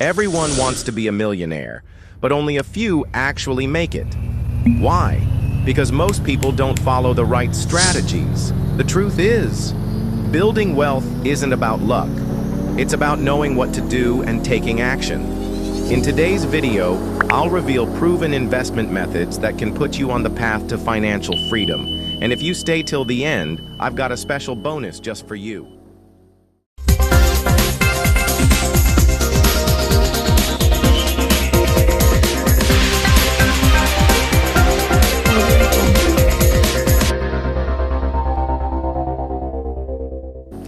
Everyone wants to be a millionaire, but only a few actually make it. Why? Because most people don't follow the right strategies. The truth is, building wealth isn't about luck. It's about knowing what to do and taking action. In today's video, I'll reveal proven investment methods that can put you on the path to financial freedom. And if you stay till the end, I've got a special bonus just for you.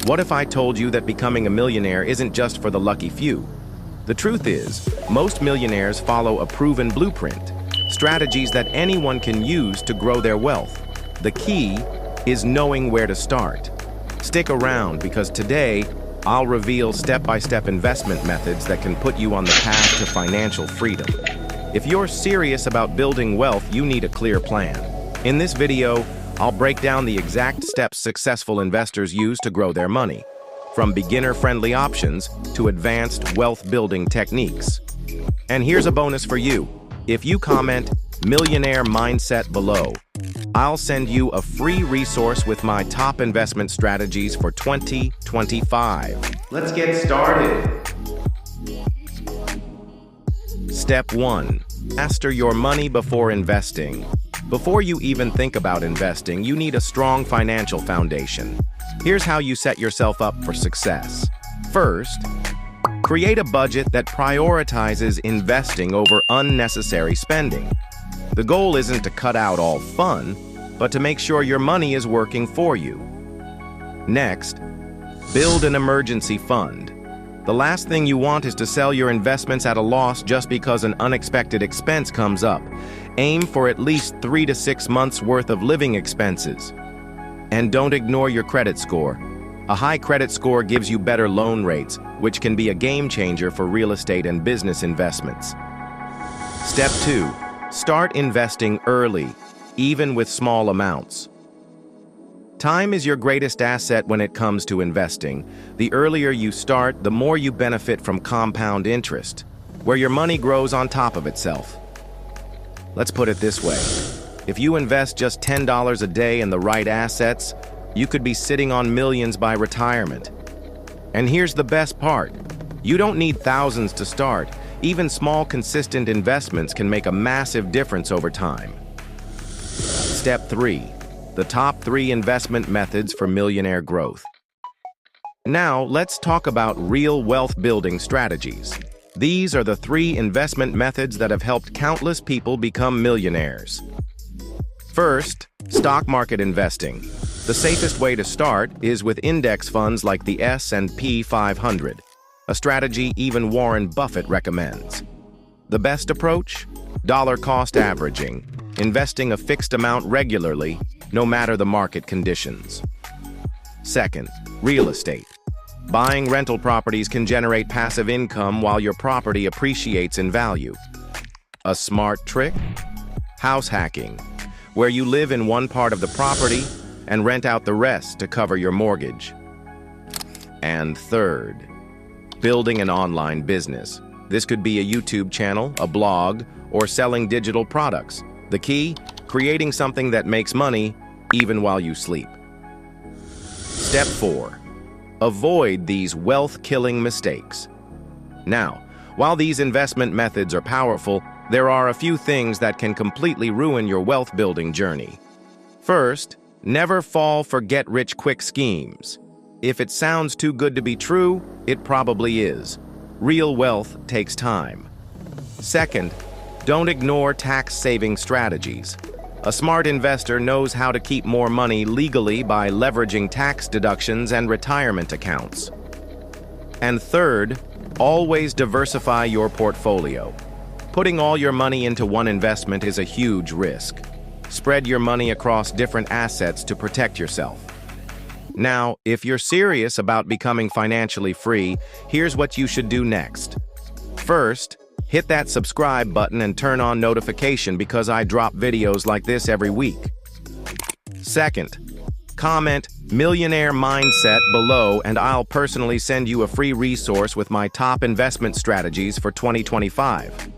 What if I told you that becoming a millionaire isn't just for the lucky few? The truth is, most millionaires follow a proven blueprint, strategies that anyone can use to grow their wealth. The key is knowing where to start. Stick around because today, I'll reveal step-by-step investment methods that can put you on the path to financial freedom. If you're serious about building wealth, you need a clear plan. In this video, I'll break down the exact steps successful investors use to grow their money, from beginner-friendly options to advanced wealth-building techniques. And here's a bonus for you. If you comment "Millionaire Mindset" below, I'll send you a free resource with my top investment strategies for 2025. Let's get started. Step 1. Master your money before investing. Before you even think about investing, you need a strong financial foundation. Here's how you set yourself up for success. First, create a budget that prioritizes investing over unnecessary spending. The goal isn't to cut out all fun, but to make sure your money is working for you. Next, build an emergency fund. The last thing you want is to sell your investments at a loss just because an unexpected expense comes up. Aim for at least 3 to 6 months worth of living expenses. And don't ignore your credit score. A high credit score gives you better loan rates, which can be a game changer for real estate and business investments. Step 2. Start investing early, even with small amounts. Time is your greatest asset when it comes to investing. The earlier you start, the more you benefit from compound interest, where your money grows on top of itself. Let's put it this way. If you invest just $10 a day in the right assets, you could be sitting on millions by retirement. And here's the best part. You don't need thousands to start. Even small, consistent investments can make a massive difference over time. Step 3. The top 3 investment methods for millionaire growth. Now, let's talk about real wealth-building strategies. These are the 3 investment methods that have helped countless people become millionaires. First, stock market investing. The safest way to start is with index funds like the S&P 500, a strategy even Warren Buffett recommends. The best approach? Dollar cost averaging, investing a fixed amount regularly, no matter the market conditions. Second, real estate. Buying rental properties can generate passive income while your property appreciates in value. A smart trick? House hacking, where you live in one part of the property and rent out the rest to cover your mortgage. And third, building an online business. This could be a YouTube channel, a blog, or selling digital products. The key? Creating something that makes money even while you sleep. Step 4. Avoid these wealth-killing mistakes. Now, while these investment methods are powerful, there are a few things that can completely ruin your wealth-building journey. First, never fall for get-rich-quick schemes. If it sounds too good to be true, it probably is. Real wealth takes time. Second, don't ignore tax-saving strategies. A smart investor knows how to keep more money legally by leveraging tax deductions and retirement accounts. And third, always diversify your portfolio. Putting all your money into one investment is a huge risk. Spread your money across different assets to protect yourself. Now, if you're serious about becoming financially free, here's what you should do next. First, hit that subscribe button and turn on notification because I drop videos like this every week. Second, Comment Millionaire Mindset below and I'll personally send you a free resource with my top investment strategies for 2025.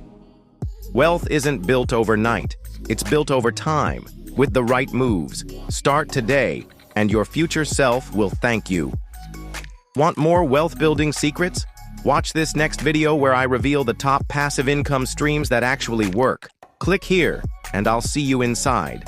Wealth isn't built overnight. It's built over time, with the right moves. Start today, and your future self will thank you. Want more wealth-building secrets? Watch this next video where I reveal the top passive income streams that actually work. Click here, and I'll see you inside.